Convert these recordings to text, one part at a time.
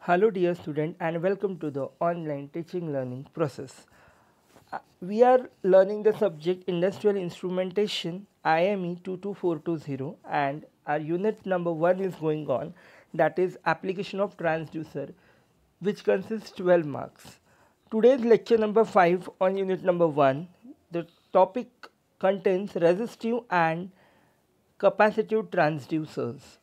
Hello dear student and welcome to the online teaching learning process. We are learning the subject Industrial Instrumentation IME 22420 and our unit number 1 is going on, that is application of transducer, which consists 12 marks. Today's lecture number 5 on unit number 1, the topic contains resistive and capacitive transducers.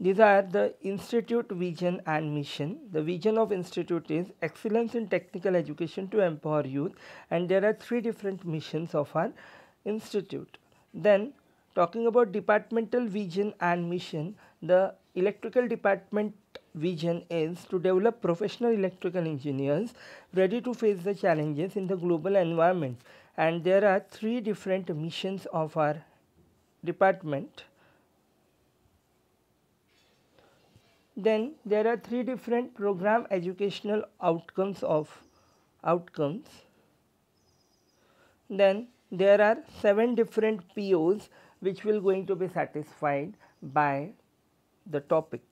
These are the Institute vision and mission. The vision of Institute is excellence in technical education to empower youth, and there are 3 different missions of our institute. Then talking about departmental vision and mission, the electrical department vision is to develop professional electrical engineers ready to face the challenges in the global environment, and there are 3 different missions of our department. Then there are 3 different program educational outcomes. Then there are 7 different POs which will going to be satisfied by the topic.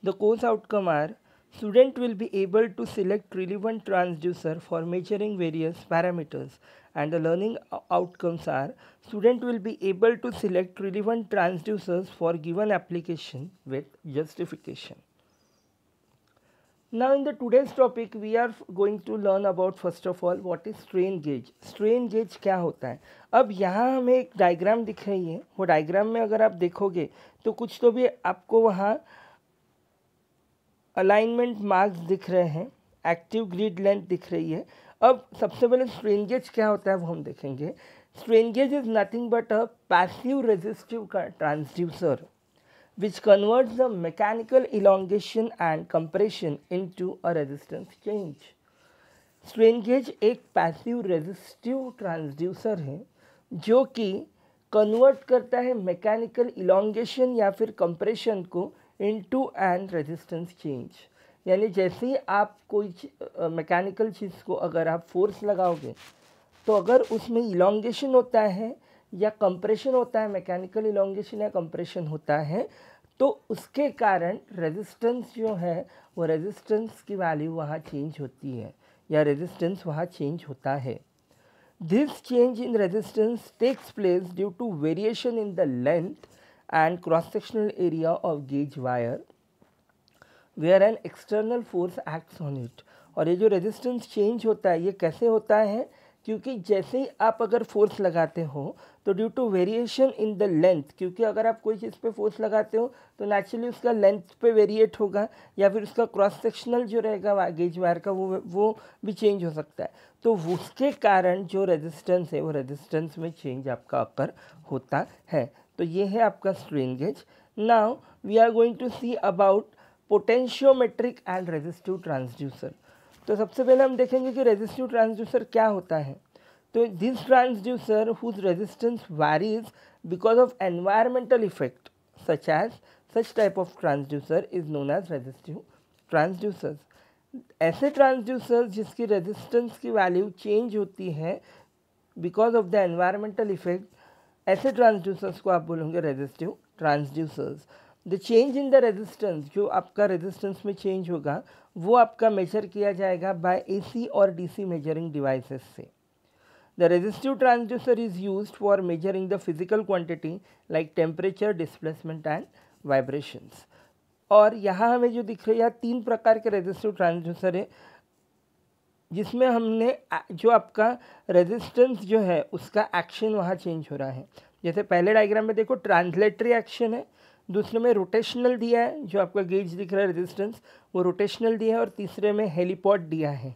The course outcome are: student will be able to select relevant transducer for measuring various parameters, and the learning outcomes are: student will be able to select relevant transducers for given application with justification. Now in the today's topic we are going to learn about first of all what is strain gauge. strain gauge क्या होता है? अब यहाँ हमें एक diagram दिख रही है, वो डायग्राम में अगर आप देखोगे तो कुछ तो भी आपको वहाँ अलाइनमेंट मार्क्स दिख रहे हैं, एक्टिव ग्रिड लेंथ दिख रही है. अब सबसे पहले स्ट्रेन गेज क्या होता है वो हम देखेंगे. Strain gauge is nothing but a passive resistive transducer which converts the mechanical elongation and compression into a resistance change. Strain gauge एक पैसिव रेजिस्टिव ट्रांसड्यूसर है जो कि कन्वर्ट करता है मैकेनिकल इलोंगेशन या फिर कंप्रेशन को इनटू एन रेजिस्टेंस चेंज. यानी जैसे ही आप कोई मैकेनिकल चीज़ को अगर आप फोर्स लगाओगे तो अगर उसमें इलोंगेशन होता है या कंप्रेशन होता है, मैकेनिकल इलोंगेशन या कंप्रेशन होता है, तो उसके कारण रेजिस्टेंस जो है वो रेजिस्टेंस की वैल्यू वहाँ चेंज होती है या रेजिस्टेंस वहाँ चेंज होता है. This change in resistance takes place due to variation in the length and cross-sectional area of gauge wire where an external force acts on it. और ये जो रेजिस्टेंस चेंज होता है ये कैसे होता है? क्योंकि जैसे ही आप अगर फोर्स लगाते हो तो due to variation in the length, क्योंकि अगर आप कोई चीज़ पे फोर्स लगाते हो तो नेचुरली उसका लेंथ पे वेरिएट होगा या फिर उसका क्रॉस सेक्शनल जो रहेगा गेज वायर का वो भी चेंज हो सकता है. तो उसके कारण जो रेजिस्टेंस है वो रेजिस्टेंस में चेंज आपका अकर होता है. तो ये है आपका strain gauge. Now we are going to see about potentiometric and resistive transducer. तो सबसे पहले हम देखेंगे कि रेजिस्टिव ट्रांसड्यूसर क्या होता है. तो this transducer whose resistance varies because of environmental effect such as such type of transducer is known as resistive transducers. ऐसे ट्रांसड्यूसर जिसकी रेजिस्टेंस की वैल्यू चेंज होती है because of the environmental effect, ऐसे ट्रांसड्यूसर्स को आप बोलोगे resistive transducers. The change in the resistance, जो आपका रेजिस्टेंस में चेंज होगा वो आपका मेजर किया जाएगा बाय एसी और डीसी मेजरिंग डिवाइसेस से. The resistive transducer is used for measuring the physical quantity like temperature, displacement and vibrations. और यहाँ हमें जो दिख रही है 3 प्रकार के रेजिस्टिव ट्रांसड्यूसर है जिसमें हमने जो आपका रेजिस्टेंस जो है उसका एक्शन वहाँ चेंज हो रहा है. जैसे पहले डायग्राम में देखो ट्रांसलेटरी एक्शन है, दूसरे में रोटेशनल दिया है, जो आपका गेज दिख रहा है रेजिस्टेंस वो रोटेशनल दिया है, और तीसरे में हेलीपॉड दिया है.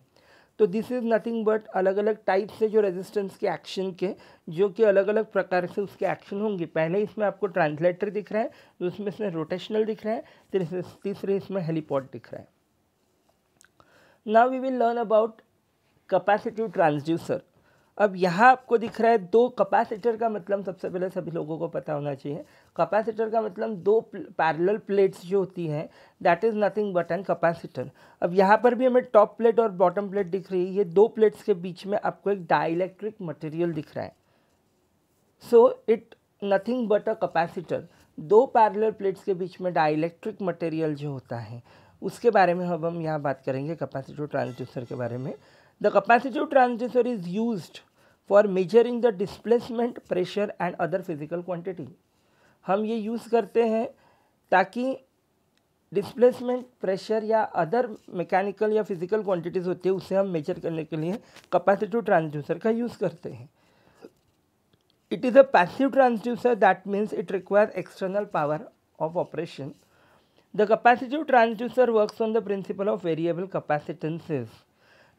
तो दिस इज़ नथिंग बट अलग अलग टाइप से जो रेजिस्टेंस के एक्शन के जो कि अलग अलग प्रकार से उसके एक्शन होंगे. पहले इसमें आपको ट्रांसलेटरी दिख रहा है, दूसरे इसमें रोटेशनल दिख रहा है, तीसरे इसमें हेलीपॉड दिख रहा है. Now we will learn about capacitive transducer. अब यहाँ आपको दिख रहा है 2 कैपेसिटर का मतलब सबसे पहले सभी लोगों को पता होना चाहिए. कैपेसिटर का मतलब 2 पैरेलल प्लेट्स जो होती हैं that is nothing but an capacitor. अब यहाँ पर भी हमें टॉप प्लेट और बॉटम प्लेट दिख रही है. ये 2 प्लेट्स के बीच में आपको एक डाइलेक्ट्रिक मटेरियल दिख रहा है. So it nothing but a capacitor. दो पैरेलल प्लेट्स के बीच में डाइलेक्ट्रिक मटेरियल जो होता है उसके बारे में अब हम यहाँ बात करेंगे, कैपेसिटिव ट्रांसड्यूसर के बारे में। The capacitive transducer is used for measuring the displacement, pressure and other physical quantity. हम ये यूज़ करते हैं ताकि डिस्प्लेसमेंट, प्रेशर या अदर मैकेनिकल या फिजिकल क्वांटिटीज़ होती है उसे हम मेजर करने के लिए कैपेसिटिव ट्रांसड्यूसर का यूज़ करते हैं। It is a passive transducer, that means it requires external power of operation. The capacitive transducer works on the principle of variable capacitances.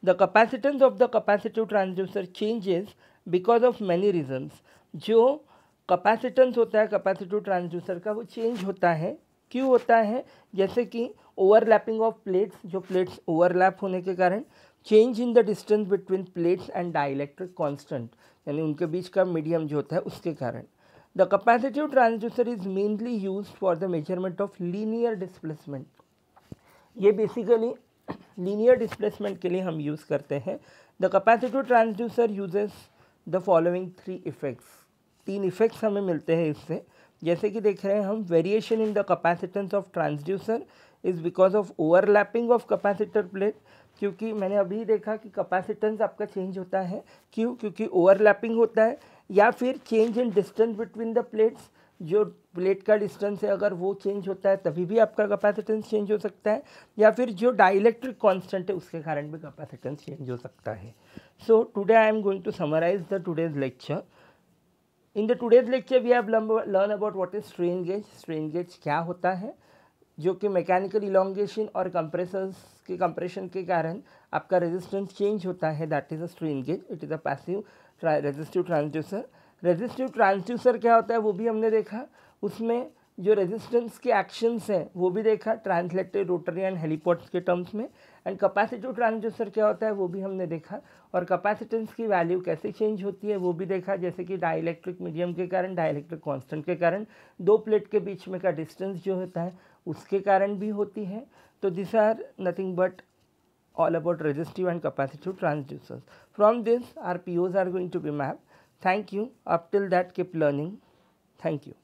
The capacitance of the capacitive transducer changes because of many reasons. जो capacitance होता है capacitive transducer का वो change होता है, क्यों होता है? जैसे कि ओवरलैपिंग ऑफ प्लेट्स, जो प्लेट्स ओवरलैप होने के कारण, change in the distance between plates and dielectric constant, यानी उनके बीच का मीडियम जो होता है उसके कारण। The capacitive transducer is mainly used for the measurement of linear displacement. ये बेसिकली लीनियर डिस्प्लेसमेंट के लिए हम यूज़ करते हैं। The capacitive transducer uses the following 3 effects. 3 effects हमें मिलते हैं इससे, जैसे कि देख रहे हैं हम, variation in the capacitance of transducer is because of overlapping of capacitor plate. क्योंकि मैंने अभी देखा कि कैपेसिटेंस आपका चेंज होता है, क्यों? क्योंकि ओवरलैपिंग होता है। या फिर change in distance between the plates, जो प्लेट का डिस्टेंस है अगर वो चेंज होता है तभी भी आपका कैपेसिटेंस चेंज हो सकता है। या फिर जो डाइलेक्ट्रिक कांस्टेंट है उसके कारण भी कैपेसिटेंस चेंज हो सकता है। So today I am going to summarise the today's lecture. In the today's lecture we have learn about what is strain gauge। strain gauge क्या होता है, जो कि मैकेनिकल इलोंगेशन और कंप्रेसर्स के कंप्रेशन के कारण आपका रेजिस्टेंस चेंज होता है, that is a strain gauge. It is a passive resistive transducer. Resistive transducer क्या होता है वो भी हमने देखा, उसमें जो रेजिस्टेंस के एक्शंस हैं वो भी देखा, ट्रांसलेटेड, रोटरी एंड हेलीपोर्ट्स के टर्म्स में। एंड कैपेसिटिव ट्रांसड्यूसर क्या होता है वो भी हमने देखा, और कैपेसिटेंस की वैल्यू कैसे चेंज होती है वो भी देखा, जैसे कि डाइलेक्ट्रिक मीडियम के कारण, डाइलेक्ट्रिक कांस्टेंट के कारण, दो प्लेट के बीच में का डिस्टेंस जो होता है उसके कारण भी होती है। तो this are nothing but all about resistive and capacitive transducers. From this our POs are going to be mapped. Thank you. Up till that keep learning. Thank you.